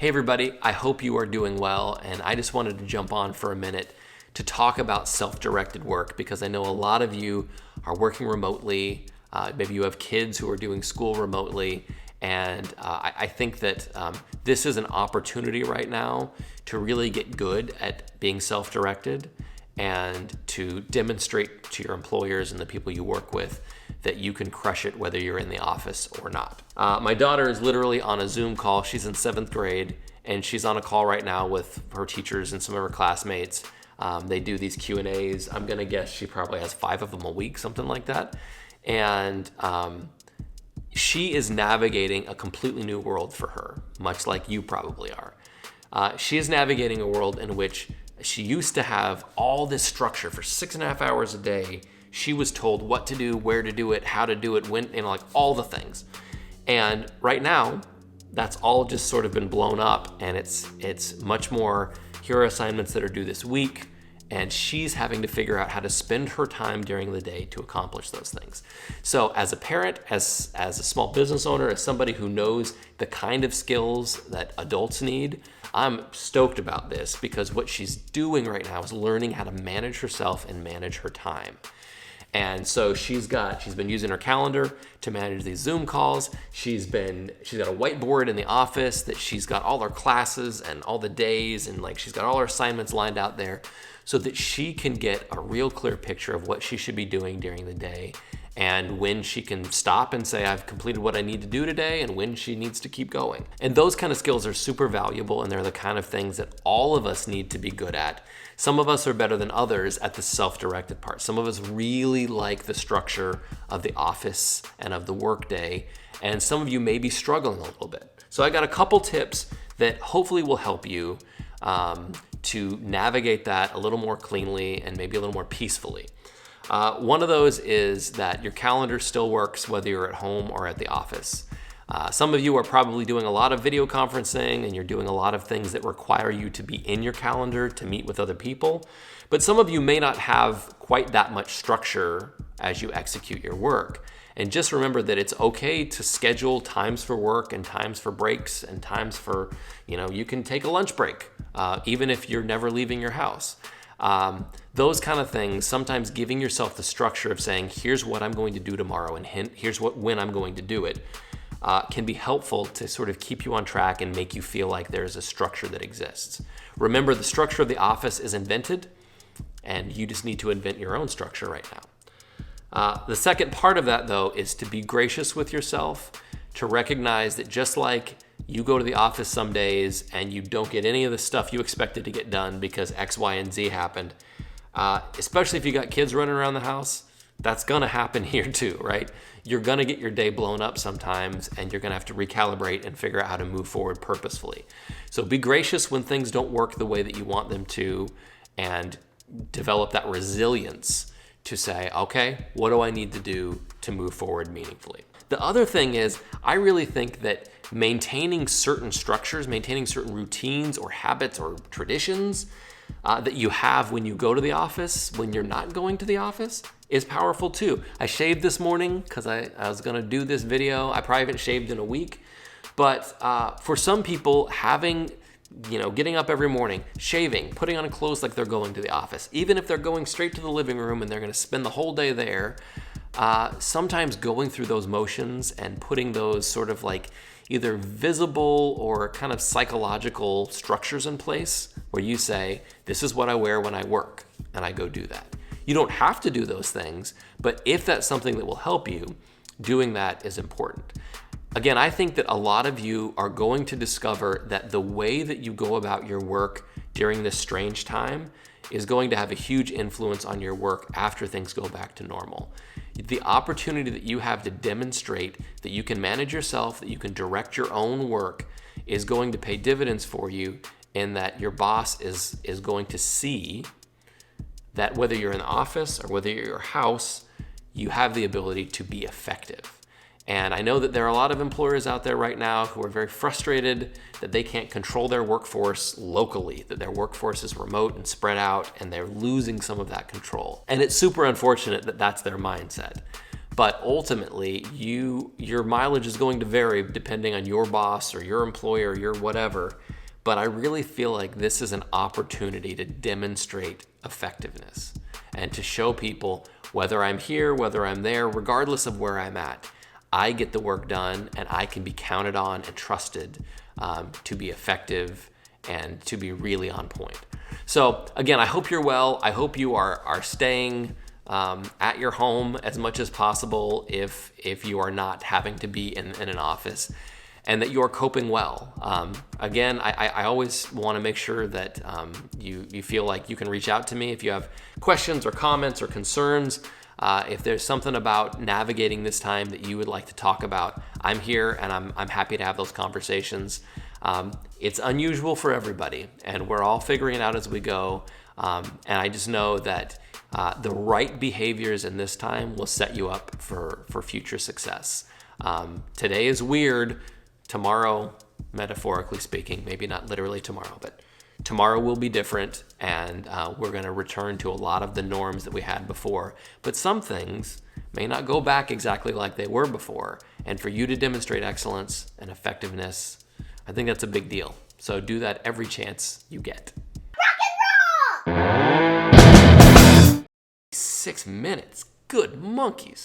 Hey everybody, I hope you are doing well, and I just wanted to jump on for a minute to talk about self-directed work because I know a lot of you are working remotely. Maybe you have kids who are doing school remotely, and I think that this is an opportunity right now to really get good at being self-directed and to demonstrate to your employers and the people you work with that you can crush it whether you're in the office or not. My daughter is literally on a Zoom call. She's in 7th grade and she's on a call right now with her teachers and some of her classmates. They do these Q&As. I'm gonna guess she probably has 5 of them a week, something like that. And she is navigating a completely new world for her, much like you probably are. She is navigating a world in which she used to have all this structure for 6.5 hours a day. She was told what to do, where to do it, how to do it, when, like all the things. And right now, that's all just sort of been blown up, and it's much more, here are assignments that are due this week, and she's having to figure out how to spend her time during the day to accomplish those things. So as a parent, as a small business owner, as somebody who knows the kind of skills that adults need, I'm stoked about this because what she's doing right now is learning how to manage herself and manage her time. And so she's been using her calendar to manage these Zoom calls. She's got a whiteboard in the office that she's got all her classes and all the days, and like she's got all her assignments lined out there so that she can get a real clear picture of what she should be doing during the day and when she can stop and say, I've completed what I need to do today, and when she needs to keep going. And those kind of skills are super valuable, and they're the kind of things that all of us need to be good at. Some of us are better than others at the self-directed part. Some of us really like the structure of the office and of the workday, and some of you may be struggling a little bit. So I got a couple tips that hopefully will help you to navigate that a little more cleanly and maybe a little more peacefully. One of those is that your calendar still works whether you're at home or at the office. Some of you are probably doing a lot of video conferencing and you're doing a lot of things that require you to be in your calendar to meet with other people. But some of you may not have quite that much structure as you execute your work. And just remember that it's okay to schedule times for work and times for breaks and times for, you can take a lunch break, even if you're never leaving your house. Those kind of things, sometimes giving yourself the structure of saying, here's what I'm going to do tomorrow and here's when I'm going to do it, can be helpful to sort of keep you on track and make you feel like there's a structure that exists. Remember, the structure of the office is invented, and you just need to invent your own structure right now. The second part of that, though, is to be gracious with yourself, to recognize that just like you go to the office some days and you don't get any of the stuff you expected to get done because X, Y, and Z happened, especially if you got kids running around the house, that's gonna happen here too, right? You're gonna get your day blown up sometimes, and you're gonna have to recalibrate and figure out how to move forward purposefully. So be gracious when things don't work the way that you want them to, and develop that resilience to say, okay, what do I need to do to move forward meaningfully? The other thing is, I really think that maintaining certain structures, maintaining certain routines or habits or traditions that you have when you go to the office, when you're not going to the office, is powerful too. I shaved this morning because I was gonna do this video. I probably haven't shaved in a week, but for some people, getting up every morning, shaving, putting on clothes like they're going to the office, even if they're going straight to the living room and they're gonna spend the whole day there, sometimes going through those motions and putting those sort of like either visible or kind of psychological structures in place where you say, this is what I wear when I work, and I go do that. You don't have to do those things, but if that's something that will help you, doing that is important. Again, I think that a lot of you are going to discover that the way that you go about your work during this strange time is going to have a huge influence on your work after things go back to normal. The opportunity that you have to demonstrate that you can manage yourself, that you can direct your own work, is going to pay dividends for you, in that your boss is going to see that whether you're in the office or whether you're at your house, you have the ability to be effective. And I know that there are a lot of employers out there right now who are very frustrated that they can't control their workforce locally, that their workforce is remote and spread out, and they're losing some of that control. And it's super unfortunate that that's their mindset. But ultimately, your mileage is going to vary depending on your boss or your employer or your whatever. But I really feel like this is an opportunity to demonstrate effectiveness and to show people, whether I'm here, whether I'm there, regardless of where I'm at, I get the work done and I can be counted on and trusted to be effective and to be really on point. So again, I hope you're well. I hope you are staying at your home as much as possible if you are not having to be in an office, and that you are coping well. Again, I always want to make sure that you feel like you can reach out to me if you have questions or comments or concerns. If there's something about navigating this time that you would like to talk about, I'm here and I'm happy to have those conversations. It's unusual for everybody, and we're all figuring it out as we go. And I just know that the right behaviors in this time will set you up for future success. Today is weird. Tomorrow, metaphorically speaking, maybe not literally tomorrow, but tomorrow will be different, and we're going to return to a lot of the norms that we had before. But some things may not go back exactly like they were before. And for you to demonstrate excellence and effectiveness, I think that's a big deal. So do that every chance you get. Rock and roll! 6 minutes. Good monkeys.